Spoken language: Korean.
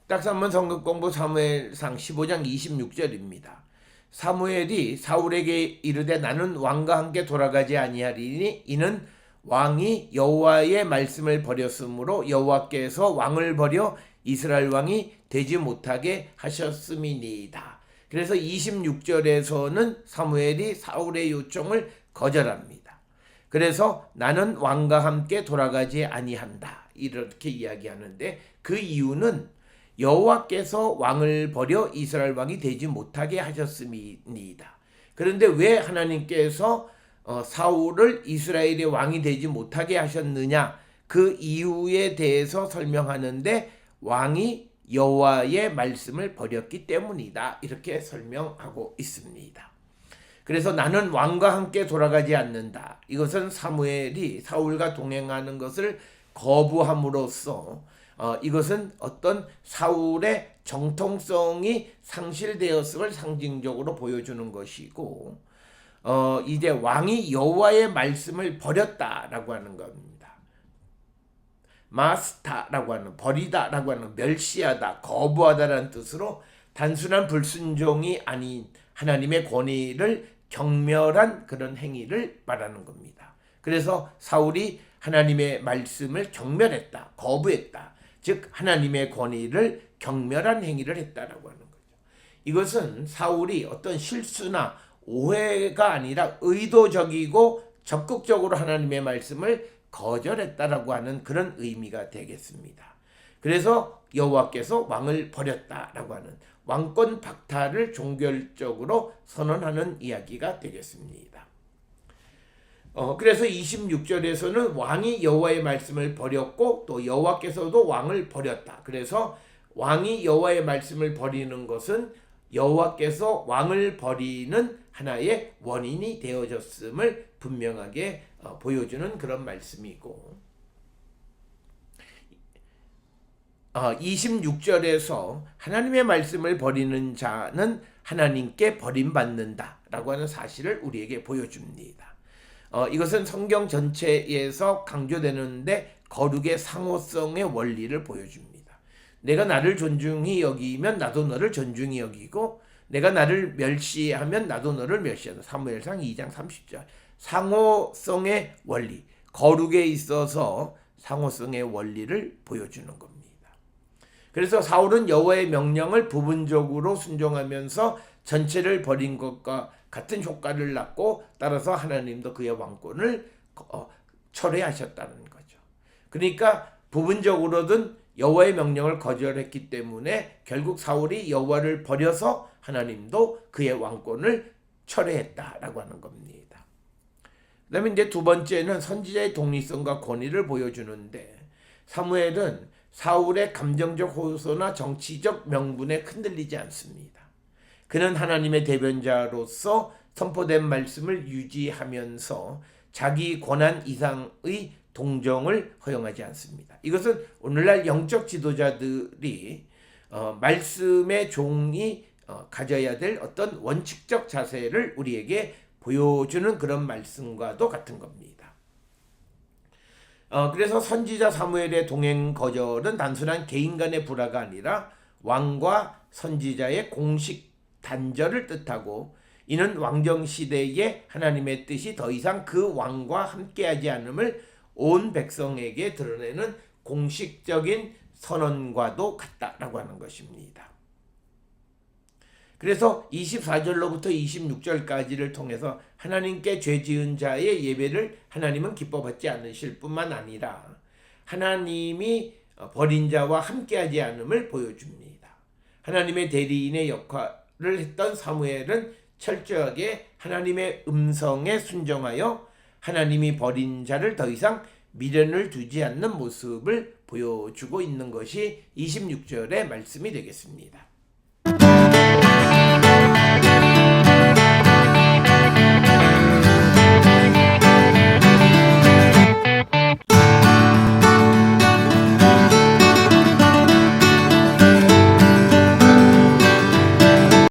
딱삼번 성경 공부 사무엘상 15장 26절입니다. 사무엘이 사울에게 이르되 나는 왕과 함께 돌아가지 아니하리니 이는 왕이 여호와의 말씀을 버렸으므로 여호와께서 왕을 버려 이스라엘 왕이 되지 못하게 하셨음이니이다. 그래서 26절에서는 사무엘이 사울의 요청을 거절합니다. 그래서 나는 왕과 함께 돌아가지 아니한다 이렇게 이야기하는데, 그 이유는 여호와께서 왕을 버려 이스라엘 왕이 되지 못하게 하셨음이니이다. 그런데 왜 하나님께서 사울을 이스라엘의 왕이 되지 못하게 하셨느냐, 그 이유에 대해서 설명하는데 왕이 여호와의 말씀을 버렸기 때문이다 이렇게 설명하고 있습니다. 그래서 나는 왕과 함께 돌아가지 않는다. 이것은 사무엘이 사울과 동행하는 것을 거부함으로써 이것은 어떤 사울의 정통성이 상실되었음을 상징적으로 보여주는 것이고, 이제 왕이 여호와의 말씀을 버렸다라고 하는 겁니다. 마스타라고 하는, 버리다라고 하는, 멸시하다, 거부하다라는 뜻으로 단순한 불순종이 아닌 하나님의 권위를 경멸한 그런 행위를 말하는 겁니다. 그래서 사울이 하나님의 말씀을 경멸했다, 거부했다, 즉 하나님의 권위를 경멸한 행위를 했다라고 하는 거죠. 이것은 사울이 어떤 실수나 오해가 아니라 의도적이고 적극적으로 하나님의 말씀을 거절했다라고 하는 그런 의미가 되겠습니다. 그래서 여호와께서 왕을 버렸다라고 하는 왕권 박탈을 종결적으로 선언하는 이야기가 되겠습니다. 그래서 26절에서는 왕이 여호와의 말씀을 버렸고 또 여호와께서도 왕을 버렸다. 그래서 왕이 여호와의 말씀을 버리는 것은 여호와께서 왕을 버리는 하나의 원인이 되어졌음을 분명하게 보여주는 그런 말씀이고, 26절에서 하나님의 말씀을 버리는 자는 하나님께 버림받는다 라고 하는 사실을 우리에게 보여줍니다. 이것은 성경 전체에서 강조되는데 거룩의 상호성의 원리를 보여줍니다. 내가 나를 존중히 여기면 나도 너를 존중히 여기고, 내가 나를 멸시하면 나도 너를 멸시한다. 사무엘상 2장 30절. 상호성의 원리, 거룩에 있어서 상호성의 원리를 보여주는 겁니다. 그래서 사울은 여호와의 명령을 부분적으로 순종하면서 전체를 버린 것과 같은 효과를 낳고, 따라서 하나님도 그의 왕권을 철회하셨다는 거죠. 그러니까 부분적으로든 여호와의 명령을 거절했기 때문에 결국 사울이 여호와를 버려서 하나님도 그의 왕권을 철회했다라고 하는 겁니다. 그 다음에 이제 두 번째는 선지자의 독립성과 권위를 보여주는데, 사무엘은 사울의 감정적 호소나 정치적 명분에 흔들리지 않습니다. 그는 하나님의 대변자로서 선포된 말씀을 유지하면서 자기 권한 이상의 동정을 허용하지 않습니다. 이것은 오늘날 영적 지도자들이 말씀의 종이 가져야 될 어떤 원칙적 자세를 우리에게 보여주는 그런 말씀과도 같은 겁니다. 그래서 선지자 사무엘의 동행 거절은 단순한 개인 간의 불화가 아니라 왕과 선지자의 공식 단절을 뜻하고, 이는 왕정 시대의 하나님의 뜻이 더 이상 그 왕과 함께하지 않음을 온 백성에게 드러내는 공식적인 선언과도 같다라고 하는 것입니다. 그래서 24절로부터 26절까지를 통해서 하나님께 죄 지은 자의 예배를 하나님은 기뻐받지 않으실 뿐만 아니라 하나님이 버린 자와 함께하지 않음을 보여줍니다. 하나님의 대리인의 역할을 했던 사무엘은 철저하게 하나님의 음성에 순종하여 하나님이 버린 자를 더 이상 미련을 두지 않는 모습을 보여주고 있는 것이 26절의 말씀이 되겠습니다.